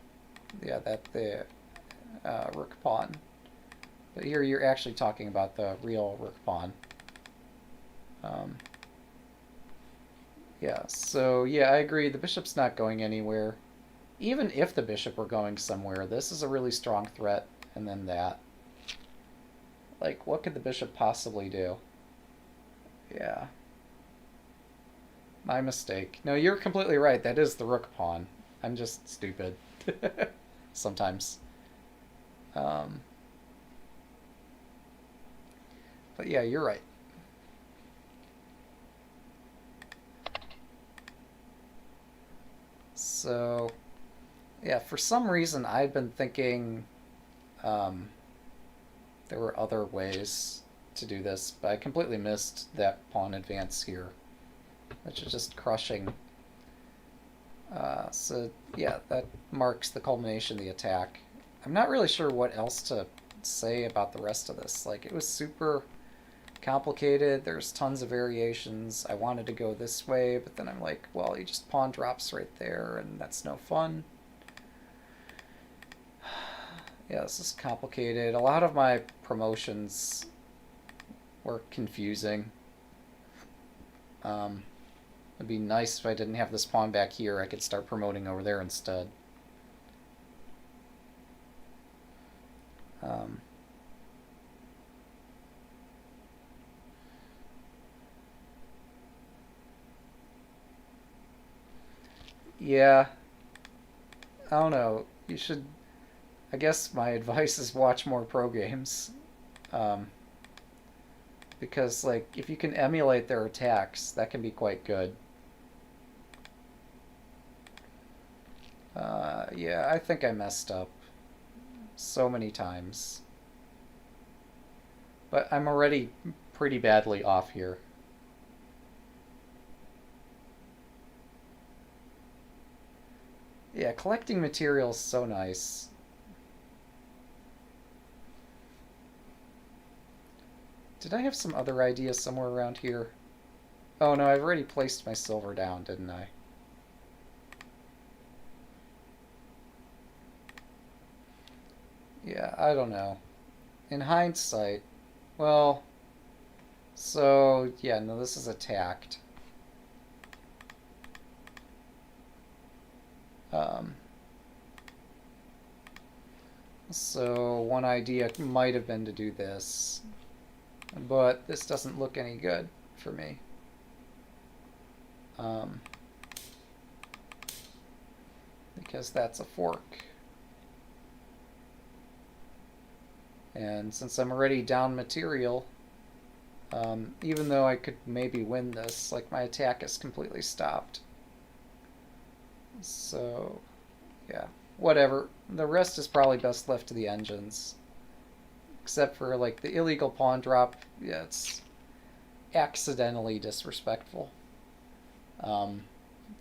yeah, that the rook pawn. But here you're actually talking about the real rook pawn. Yeah, so yeah, I agree, the bishop's not going anywhere. Even if the bishop were going somewhere, this is a really strong threat, and then that. Like, what could the bishop possibly do? Yeah. My mistake. No, you're completely right. That is the rook pawn. I'm just stupid. Sometimes. But yeah, you're right. So, yeah, for some reason I've been thinking there were other ways to do this, but I completely missed that pawn advance here, which is just crushing. So yeah, that marks the culmination of the attack. I'm not really sure what else to say about the rest of this. Like, it was super complicated. There's tons of variations. I wanted to go this way, but then I'm like, well, he just pawn drops right there, and that's no fun. Yeah, this is complicated. A lot of my promotions were confusing. It'd be nice if I didn't have this pawn back here. I could start promoting over there instead. Yeah, I don't know. You should. I guess my advice is watch more pro games. Um, because, like, if you can emulate their attacks, that can be quite good. Yeah, I think I messed up so many times. But I'm already pretty badly off here. Yeah, collecting materials is so nice. Did I have some other ideas somewhere around here? Oh no, I've already placed my silver down, didn't I? Yeah, I don't know. In hindsight, well, so yeah, no, this is attacked. Um, so one idea might have been to do this, but this doesn't look any good for me. Because that's a fork. And since I'm already down material, even though I could maybe win this, like my attack is completely stopped. So, yeah, whatever. The rest is probably best left to the engines. Except for, like, the illegal pawn drop, yeah, it's accidentally disrespectful. The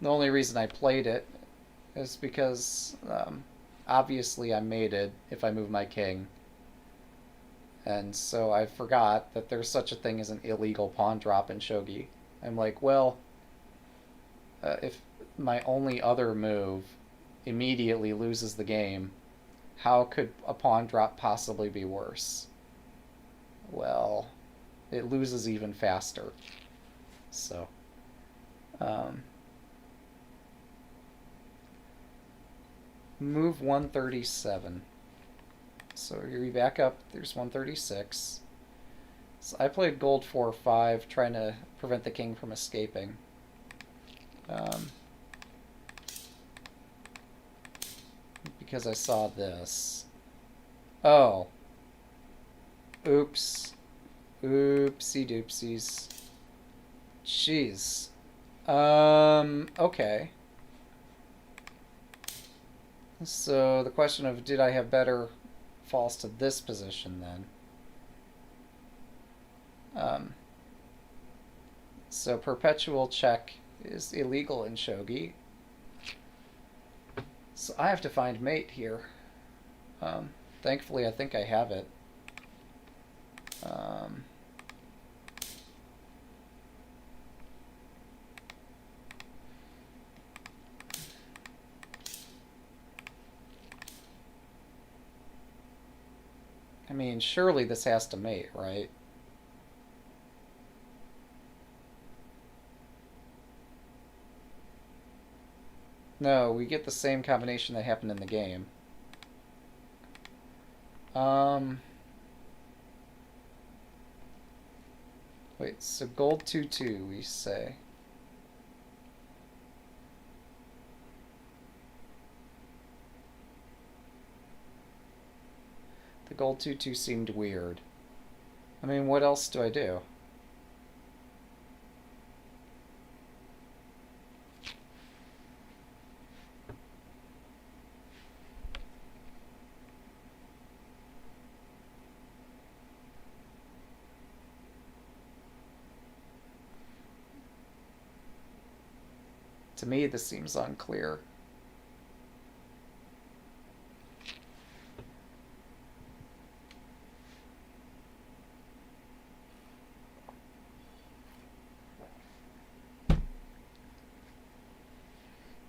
only reason I played it is because, obviously I'm mated if I move my king. And so I forgot that there's such a thing as an illegal pawn drop in shogi. I'm like, well, if my only other move immediately loses the game, how could a pawn drop possibly be worse? Well, it loses even faster. So, um, move 137. So here we back up. There's 136. So I played gold 4-5, trying to prevent the king from escaping. Because I saw this. Oh. Oops. Oopsie doopsies. Jeez. Okay. So the question of did I have better falls to this position then. So perpetual check is illegal in shogi. So I have to find mate here. Thankfully, I think I have it. I mean, surely this has to mate, right? No, we get the same combination that happened in the game. Wait, so gold 2-2, we say. The gold 2-2 seemed weird. I mean, what else do I do? To me, this seems unclear.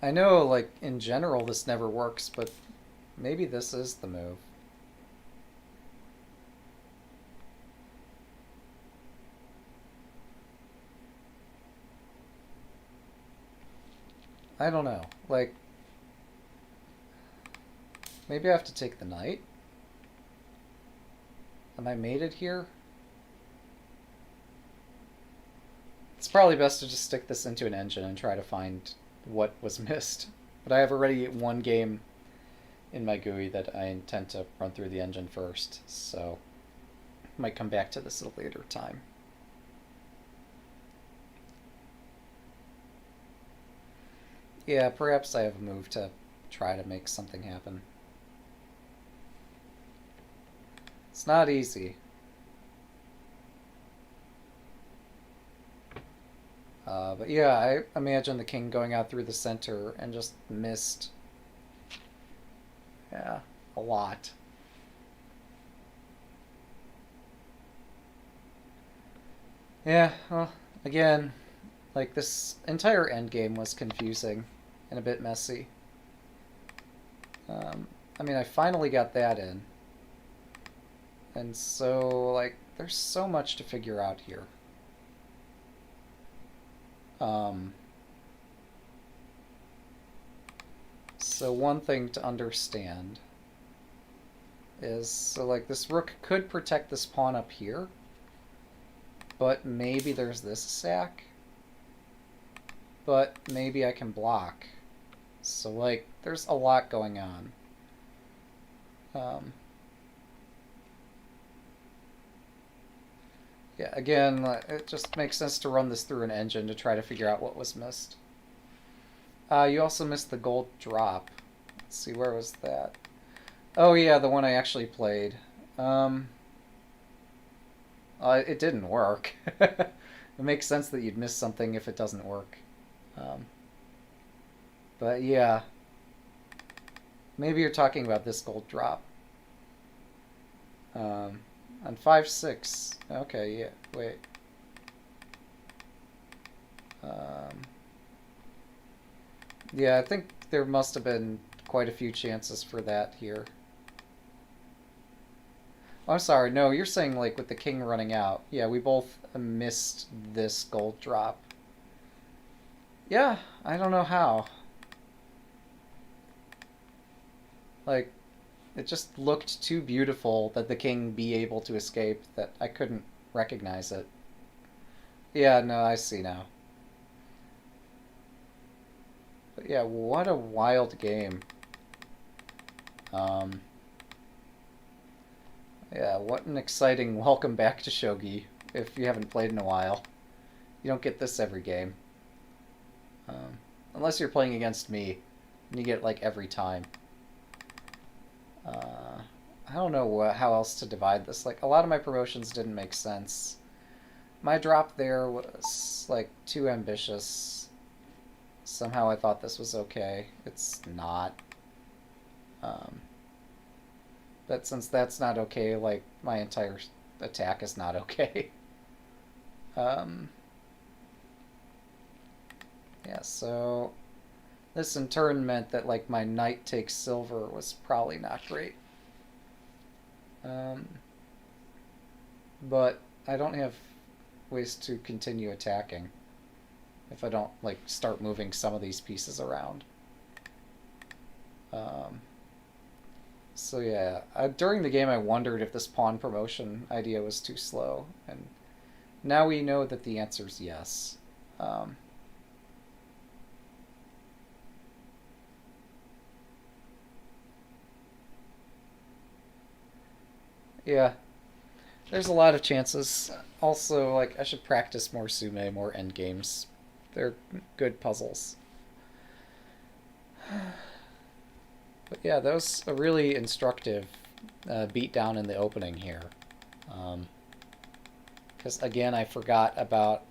I know, like, in general this never works, but maybe this is the move. I don't know. Like, maybe I have to take the knight? Am I mated here? It's probably best to just stick this into an engine and try to find what was missed. But I have already one game in my GUI that I intend to run through the engine first, so I might come back to this at a later time. Yeah, perhaps I have a move to try to make something happen. It's not easy. But yeah, I imagine the king going out through the center and just missed. Yeah, a lot. Yeah, well, again, like this entire endgame was confusing and a bit messy. I mean, I finally got that in. And so, like, there's so much to figure out here. So one thing to understand is, so like this rook could protect this pawn up here, but maybe there's this sack, but maybe I can block. So like, there's a lot going on. Yeah, again, it just makes sense to run this through an engine to try to figure out what was missed. You also missed the gold drop. Let's see, where was that? Oh yeah, the one I actually played. It didn't work. It makes sense that you'd miss something if it doesn't work. But yeah. Maybe you're talking about this gold drop. On 5-6. Okay, yeah, wait. Yeah, I think there must have been quite a few chances for that here. Oh, I'm sorry, no, you're saying like with the king running out. Yeah, we both missed this gold drop. Yeah, I don't know how. Like, it just looked too beautiful that the king be able to escape that I couldn't recognize it. Yeah, no, I see now. But yeah, what a wild game. Yeah, what an exciting welcome back to shogi if you haven't played in a while. You don't get this every game. Unless you're playing against me, and you get it like every time. I don't know how else to divide this. Like, a lot of my promotions didn't make sense. My drop there was, like, too ambitious. Somehow I thought this was okay. It's not. But since that's not okay, like, my entire attack is not okay. Yeah, so this in turn meant that, like, my knight takes silver was probably not great. But I don't have ways to continue attacking if I don't, like, start moving some of these pieces around. So yeah, during the game I wondered if this pawn promotion idea was too slow, and now we know that the answer is yes. Yeah, there's a lot of chances. Also, like, I should practice more sume, more endgames. They're good puzzles. But yeah, that was a really instructive beatdown in the opening here. Because again, I forgot about,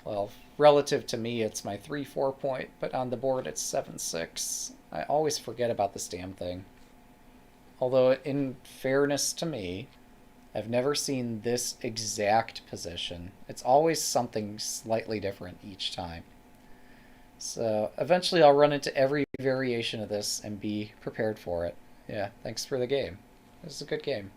well, relative to me, it's my 3-4 point, but on the board it's 7-6. I always forget about this damn thing. Although, in fairness to me, I've never seen this exact position. It's always something slightly different each time. So eventually I'll run into every variation of this and be prepared for it. Yeah, thanks for the game. This is a good game.